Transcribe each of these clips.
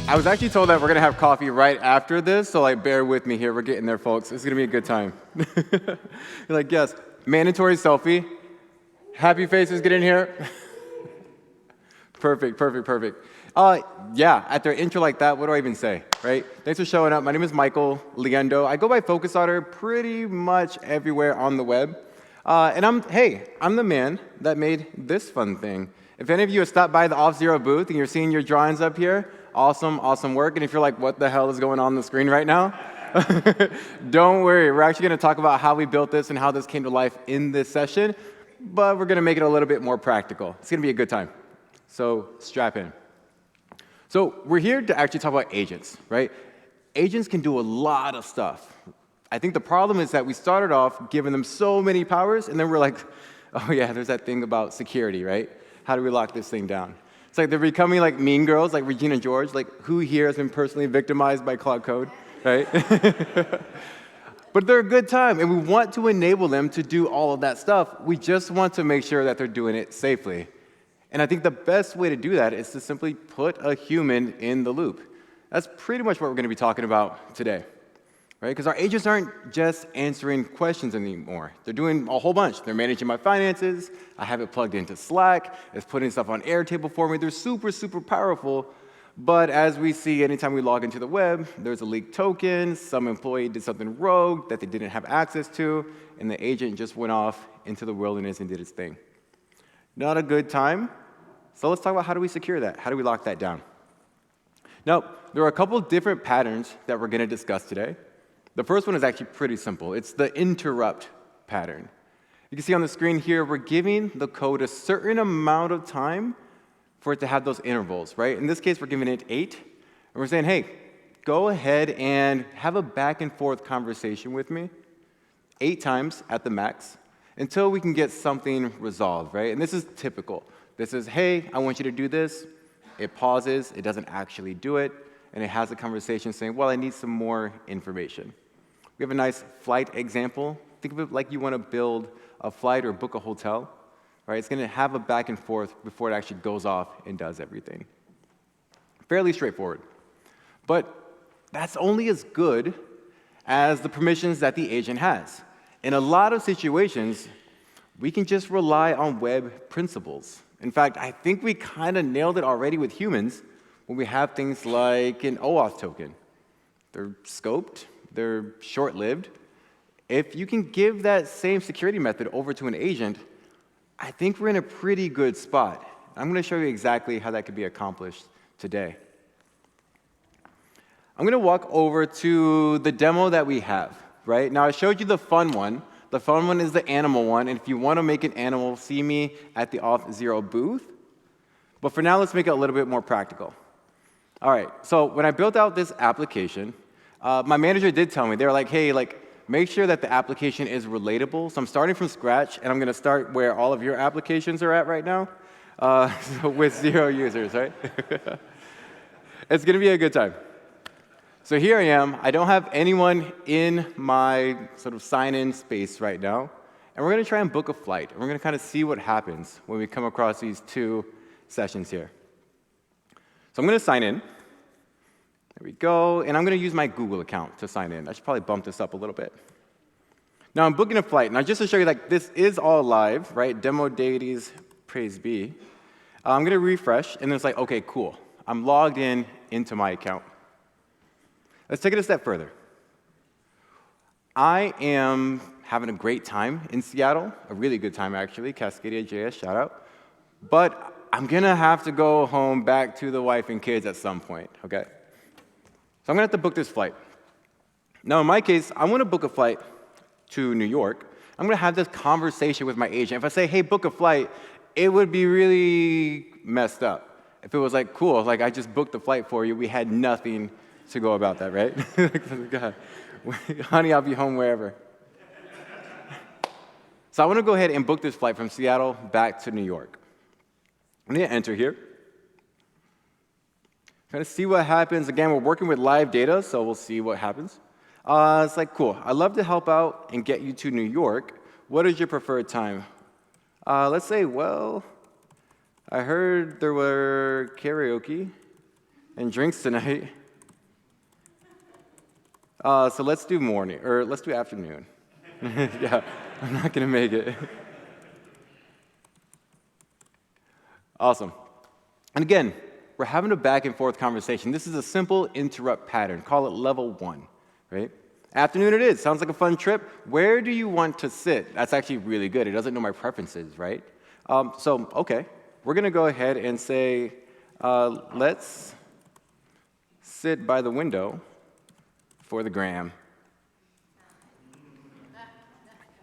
I was actually told that we're going to have coffee right after this, so like bear with me here. We're getting there, folks. It's going to be a good time. You're like, yes, mandatory selfie. Happy faces, get in here. Perfect, perfect, perfect. Yeah, after an intro like that, what do I even say, right? Thanks for showing up. My name is Michael Liendo. I go by Focus Otter pretty much everywhere on the web. And I'm the man that made this fun thing. If any of you have stopped by the Auth0 booth and you're seeing your drawings up here, awesome, awesome work. And if you're like, what the hell is going on the screen right now? Don't worry, we're actually going to talk about how we built this and how this came to life in this session, but we're going to make it a little bit more practical. It's going to be a good time. So strap in. So we're here to actually talk about agents, right? Agents can do a lot of stuff. I think the problem is that we started off giving them so many powers, and then we're like, oh yeah, there's that thing about security, right? How do we lock this thing down? It's like they're becoming like mean girls, like Regina George. Like, who here has been personally victimized by Cloud Code, right? But they're a good time, and we want to enable them to do all of that stuff. We just want to make sure that they're doing it safely. And I think the best way to do that is to simply put a human in the loop. That's pretty much what we're going to be talking about today, right? Because our agents aren't just answering questions anymore. They're doing a whole bunch. They're managing my finances. I have it plugged into Slack. It's putting stuff on Airtable for me. They're super, super powerful. But as we see, anytime we log into the web, there's a leaked token. Some employee did something rogue that they didn't have access to, and the agent just went off into the wilderness and did its thing. Not a good time. So let's talk about how do we secure that? How do we lock that down? Now, there are a couple different patterns that we're going to discuss today. The first one is actually pretty simple. It's the interrupt pattern. You can see on the screen here, we're giving the code a certain amount of time for it to have those intervals, right? In this case, we're giving it 8. And we're saying, hey, go ahead and have a back and forth conversation with me 8 times at the max until we can get something resolved, right? And this is typical. This is, hey, I want you to do this. It pauses. It doesn't actually do it. And it has a conversation saying, well, I need some more information. We have a nice flight example. Think of it like you want to build a flight or book a hotel, right? It's going to have a back and forth before it actually goes off and does everything. Fairly straightforward. But that's only as good as the permissions that the agent has. In a lot of situations, we can just rely on web principles. In fact, I think we kind of nailed it already with humans when we have things like an OAuth token. They're scoped, they're short-lived. If you can give that same security method over to an agent, I think we're in a pretty good spot. I'm going to show you exactly how that could be accomplished today. I'm going to walk over to the demo that we have, right? Now, I showed you the fun one. The fun one is the animal one, and if you want to make an animal, see me at the Auth0 booth. But for now, let's make it a little bit more practical. All right, so when I built out this application, my manager did tell me, they were like, hey, make sure that the application is relatable. So I'm starting from scratch, and I'm going to start where all of your applications are at right now, so with 0 users, right? It's going to be a good time. So here I am. I don't have anyone in my sort of sign-in space right now. And we're going to try and book a flight. And we're going to kind of see what happens when we come across these 2 sessions here. So I'm going to sign in. There we go. And I'm going to use my Google account to sign in. I should probably bump this up a little bit. Now I'm booking a flight. Now just to show you, this is all live, right? Demo deities, praise be. I'm going to refresh. And then it's like, OK, cool. I'm logged in into my account. Let's take it a step further. I am having a great time in Seattle, a really good time, actually. CascadiaJS, shout out. But I'm going to have to go home back to the wife and kids at some point, OK? So I'm going to have to book this flight. Now, in my case, I want to book a flight to New York. I'm going to have this conversation with my agent. If I say, hey, book a flight, it would be really messed up. If it was like, cool, I just booked the flight for you, we had nothing to go about that, right? God. Honey, I'll be home wherever. So I want to go ahead and book this flight from Seattle back to New York. I'm going to enter here. Kind of see what happens. Again, we're working with live data, so we'll see what happens. It's like, cool. I'd love to help out and get you to New York. What is your preferred time? Let's say, well, I heard there were karaoke and drinks tonight. So let's do morning, or let's do afternoon. Yeah, I'm not going to make it. Awesome. And again, we're having a back and forth conversation. This is a simple interrupt pattern. Call it level 1, right? Afternoon it is. Sounds like a fun trip. Where do you want to sit? That's actually really good. It doesn't know my preferences, right? Okay. We're going to go ahead and say, let's sit by the window for the gram.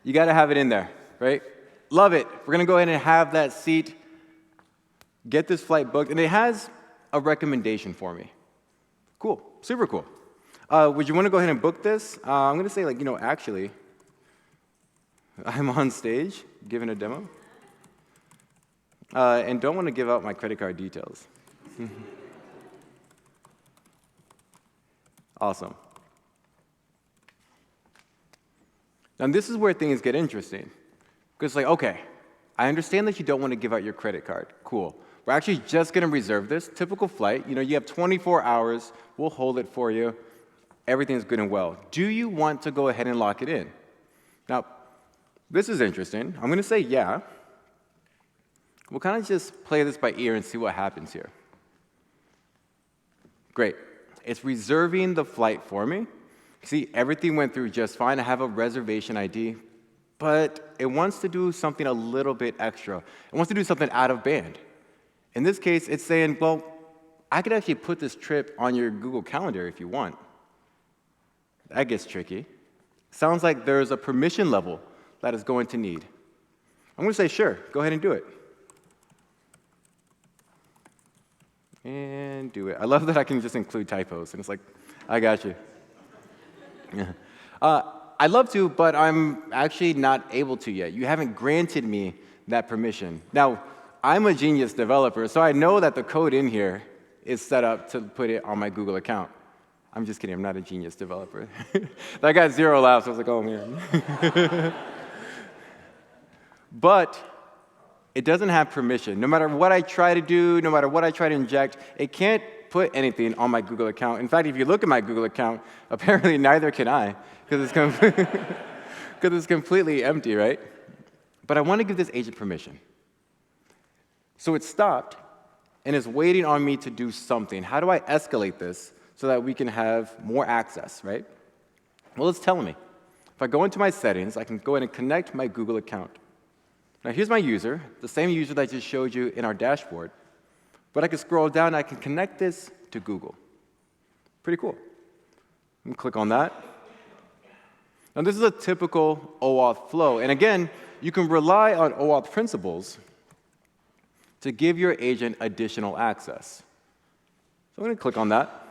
You got to have it in there, right? Love it. We're going to go ahead and have that seat, get this flight booked, and it has a recommendation for me. Cool. Super cool. Would you want to go ahead and book this? I'm going to say, actually, I'm on stage giving a demo, and don't want to give out my credit card details. Awesome. Now, this is where things get interesting. Because okay, I understand that you don't want to give out your credit card. Cool. We're actually just going to reserve this. Typical flight. You have 24 hours. We'll hold it for you. Everything's good and well. Do you want to go ahead and lock it in? Now, this is interesting. I'm going to say yeah. We'll kind of just play this by ear and see what happens here. Great. It's reserving the flight for me. See, everything went through just fine. I have a reservation ID, but it wants to do something a little bit extra. It wants to do something out of band. In this case, it's saying, well, I could actually put this trip on your Google Calendar if you want. That gets tricky. Sounds like there's a permission level that it's going to need. I'm going to say, sure, go ahead and do it. And do it. I love that I can just include typos, and it's like, I got you. Yeah. I'd love to, but I'm actually not able to yet. You haven't granted me that permission. Now, I'm a genius developer, so I know that the code in here is set up to put it on my Google account. I'm just kidding. I'm not a genius developer. That got 0 laughs. I was like, oh, man. But it doesn't have permission. No matter what I try to do, no matter what I try to inject, it can't put anything on my Google account. In fact, if you look at my Google account, apparently neither can I, because it's completely empty, right? But I want to give this agent permission. So it stopped and is waiting on me to do something. How do I escalate this so that we can have more access, right? Well, it's telling me. If I go into my settings, I can go ahead and connect my Google account. Now, here's my user, the same user that I just showed you in our dashboard. But I can scroll down, and I can connect this to Google. Pretty cool. I'm going to click on that. Now, this is a typical OAuth flow. And again, you can rely on OAuth principles to give your agent additional access. So I'm going to click on that.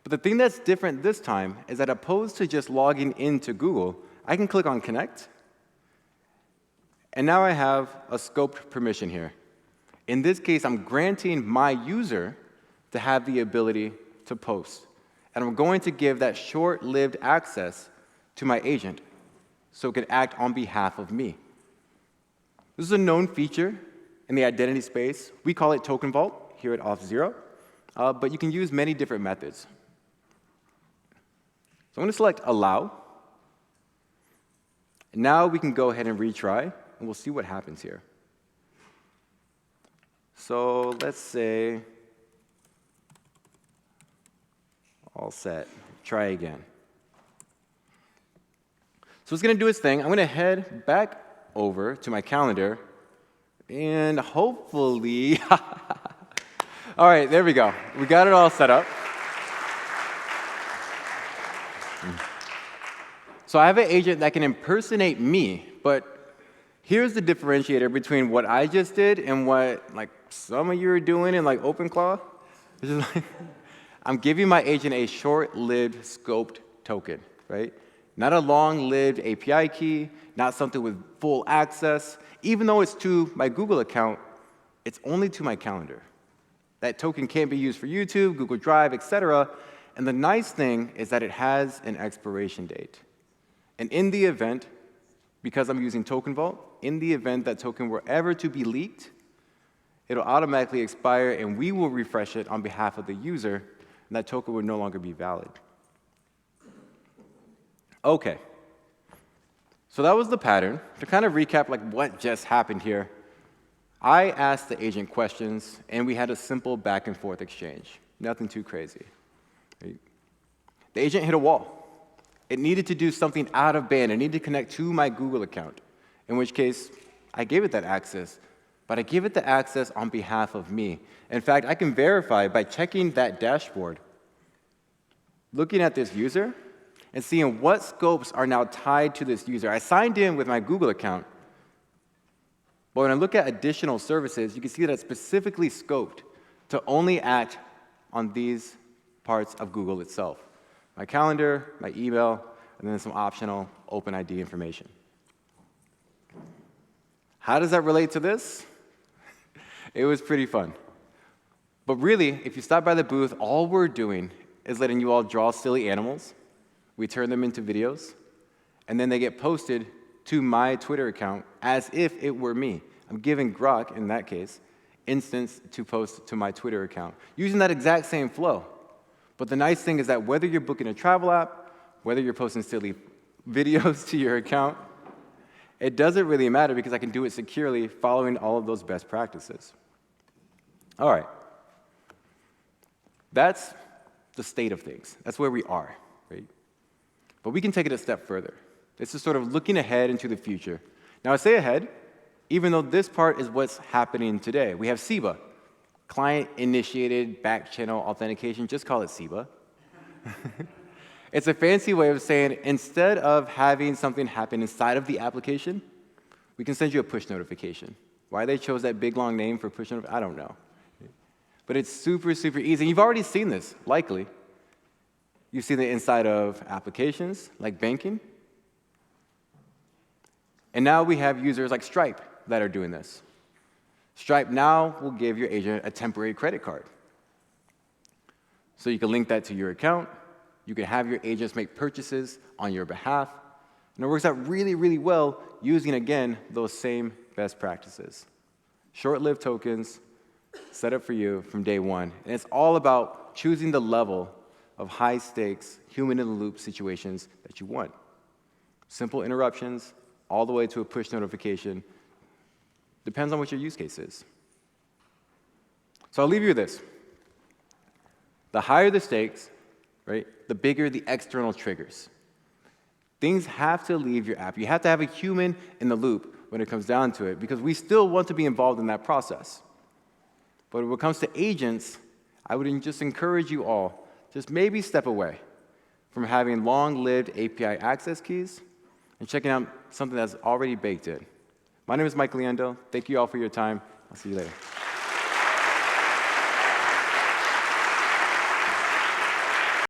But the thing that's different this time is that opposed to just logging into Google, I can click on Connect. And now I have a scoped permission here. In this case, I'm granting my user to have the ability to post. And I'm going to give that short-lived access to my agent so it can act on behalf of me. This is a known feature in the identity space. We call it Token Vault here at Auth0, but you can use many different methods. So I'm going to select Allow. And now we can go ahead and retry, and we'll see what happens here. So let's say, all set. Try again. So it's going to do its thing. I'm going to head back over to my calendar, and hopefully, all right, there we go. We got it all set up. So I have an agent that can impersonate me, but here's the differentiator between what I just did and what some of you are doing in OpenClaw. I'm giving my agent a short-lived scoped token, right? Not a long-lived API key, not something with full access. Even though it's to my Google account, it's only to my calendar. That token can't be used for YouTube, Google Drive, etc. And the nice thing is that it has an expiration date. And in the event, because I'm using Token Vault, in the event that token were ever to be leaked, it'll automatically expire, and we will refresh it on behalf of the user, and that token would no longer be valid. OK. So that was the pattern. To kind of recap what just happened here, I asked the agent questions, and we had a simple back-and-forth exchange. Nothing too crazy. Right? The agent hit a wall. It needed to do something out of band. It needed to connect to my Google account, in which case I gave it that access. But I give it the access on behalf of me. In fact, I can verify by checking that dashboard, looking at this user, and seeing what scopes are now tied to this user. I signed in with my Google account. But when I look at additional services, you can see that it's specifically scoped to only act on these parts of Google itself. My calendar, my email, and then some optional OpenID information. How does that relate to this? It was pretty fun. But really, if you stop by the booth, all we're doing is letting you all draw silly animals. We turn them into videos, and then they get posted to my Twitter account as if it were me. I'm giving Grok, in that case, instance to post to my Twitter account, using that exact same flow. But the nice thing is that whether you're booking a travel app, whether you're posting silly videos to your account, it doesn't really matter because I can do it securely following all of those best practices. All right. That's the state of things. That's where we are, right? But we can take it a step further. This is sort of looking ahead into the future. Now, I say ahead, even though this part is what's happening today. We have CIBA, Client-Initiated Back-Channel Authentication. Just call it CIBA. It's a fancy way of saying instead of having something happen inside of the application, we can send you a push notification. Why they chose that big, long name for push notification, I don't know. But it's super, super easy. You've already seen this, likely. You've seen it inside of applications like banking. And now we have users like Stripe that are doing this. Stripe now will give your agent a temporary credit card. So you can link that to your account. You can have your agents make purchases on your behalf. And it works out really, really well using, again, those same best practices. Short-lived tokens set up for you from day one. And it's all about choosing the level of high-stakes, human-in-the-loop situations that you want. Simple interruptions, all the way to a push notification. Depends on what your use case is. So I'll leave you with this. The higher the stakes, right, the bigger the external triggers. Things have to leave your app. You have to have a human in the loop when it comes down to it, because we still want to be involved in that process. But when it comes to agents, I would just encourage you all, just maybe step away from having long-lived API access keys and checking out something that's already baked in. My name is Mike Liendo. Thank you all for your time. I'll see you later.